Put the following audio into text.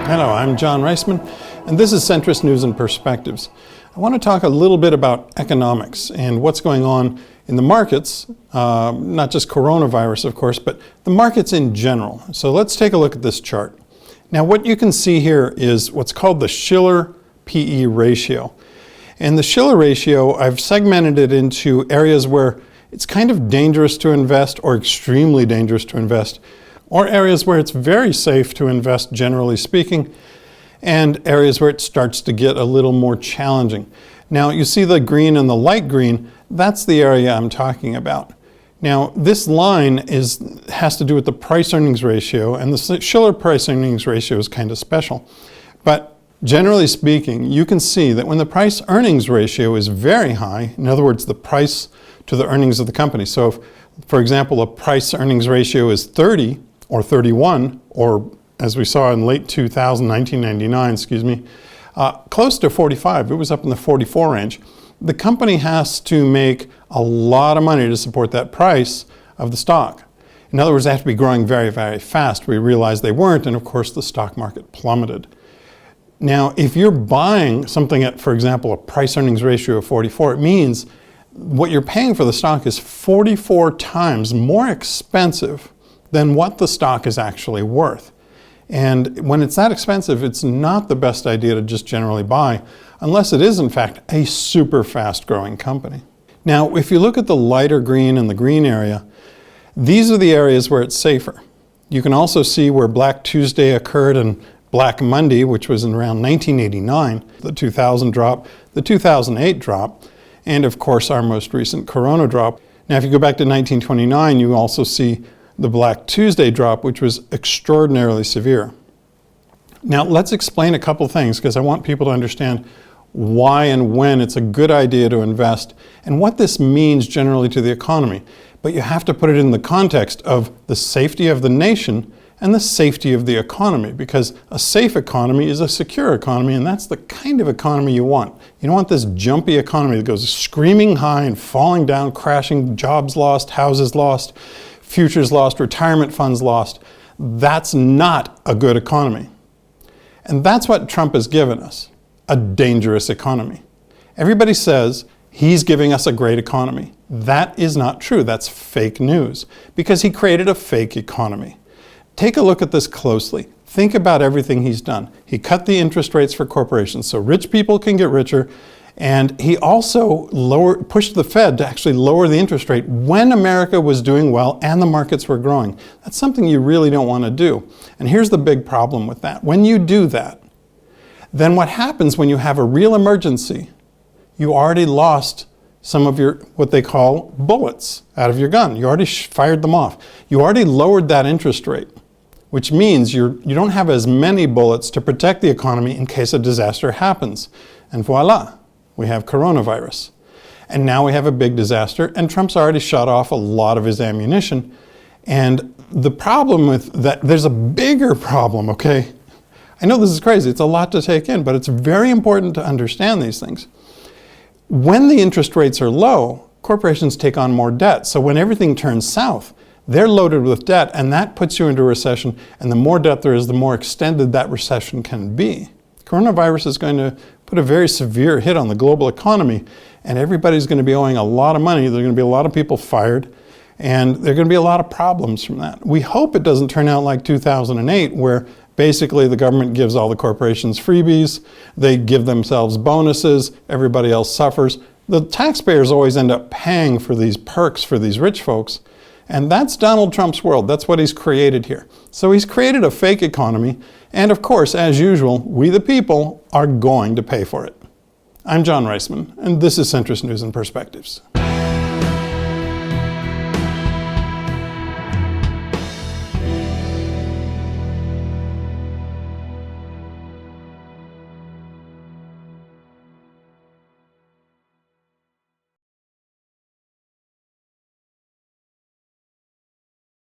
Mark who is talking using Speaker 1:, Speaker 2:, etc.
Speaker 1: Hello, I'm John Reisman, and this is Centrist News and Perspectives. I want to talk a little bit about economics and what's going on in the markets, not just coronavirus, of course, but the markets in general. So let's take a look at this chart. Now, what you can see here is what's called the Schiller P ratio. And the Schiller ratio, I've segmented it into areas where it's kind of dangerous to invest or extremely dangerous to invest, or areas where it's very safe to invest, generally speaking, and areas where it starts to get a little more challenging. Now, you see the green and the light green, that's the area I'm talking about. Now, this line has to do with the price-earnings ratio, and the Schiller price-earnings ratio is kind of special. But generally speaking, you can see that when the price-earnings ratio is very high, in other words, the price to the earnings of the company. So if, for example, a price-earnings ratio is 30 or 31, or as we saw in late 1999, close to 45, it was up in the 44 range. The company has to make a lot of money to support that price of the stock. In other words, they have to be growing very, very fast. We realized they weren't, and of course the stock market plummeted. Now, if you're buying something at, for example, a price-earnings ratio of 44, it means what you're paying for the stock is 44 times more expensive than what the stock is actually worth. And when it's that expensive, it's not the best idea to just generally buy, unless it is in fact a super fast growing company. Now, if you look at the lighter green and the green area, these are the areas where it's safer. You can also see where Black Tuesday occurred and Black Monday, which was in around 1989, the 2000 drop, the 2008 drop, and of course our most recent Corona drop. Now, if you go back to 1929, you also see the Black Tuesday drop, which was extraordinarily severe. Now, let's explain a couple things because I want people to understand why and when it's a good idea to invest and what this means generally to the economy. But you have to put it in the context of the safety of the nation and the safety of the economy, because a safe economy is a secure economy, and that's the kind of economy you want. You don't want this jumpy economy that goes screaming high and falling down, crashing, jobs lost, houses lost, futures lost, retirement funds lost. That's not a good economy. And that's what Trump has given us, a dangerous economy. Everybody says he's giving us a great economy. That is not true. That's fake news, because he created a fake economy. Take a look at this closely. Think about everything he's done. He cut the interest rates for corporations so rich people can get richer, and he also pushed the Fed to actually lower the interest rate when America was doing well and the markets were growing. That's something you really don't want to do. And here's the big problem with that. When you do that, then what happens when you have a real emergency, you already lost some of your, what they call bullets out of your gun. You already fired them off. You already lowered that interest rate, which means you don't have as many bullets to protect the economy in case a disaster happens. And voila, we have coronavirus. And now we have a big disaster, and Trump's already shot off a lot of his ammunition. And the problem with that, there's a bigger problem, okay? I know this is crazy, it's a lot to take in, but it's very important to understand these things. When the interest rates are low, corporations take on more debt. So when everything turns south, they're loaded with debt, and that puts you into a recession, and the more debt there is, the more extended that recession can be. Coronavirus is going to put a very severe hit on the global economy, and everybody's going to be owing a lot of money. There are going to be a lot of people fired, and there are going to be a lot of problems from that. We hope it doesn't turn out like 2008, where basically the government gives all the corporations freebies, they give themselves bonuses, everybody else suffers. The taxpayers always end up paying for these perks for these rich folks, and that's Donald Trump's world. That's what he's created here. So he's created a fake economy, and of course, as usual, we the people are going to pay for it. I'm John Reisman, and this is Centrist News and Perspectives.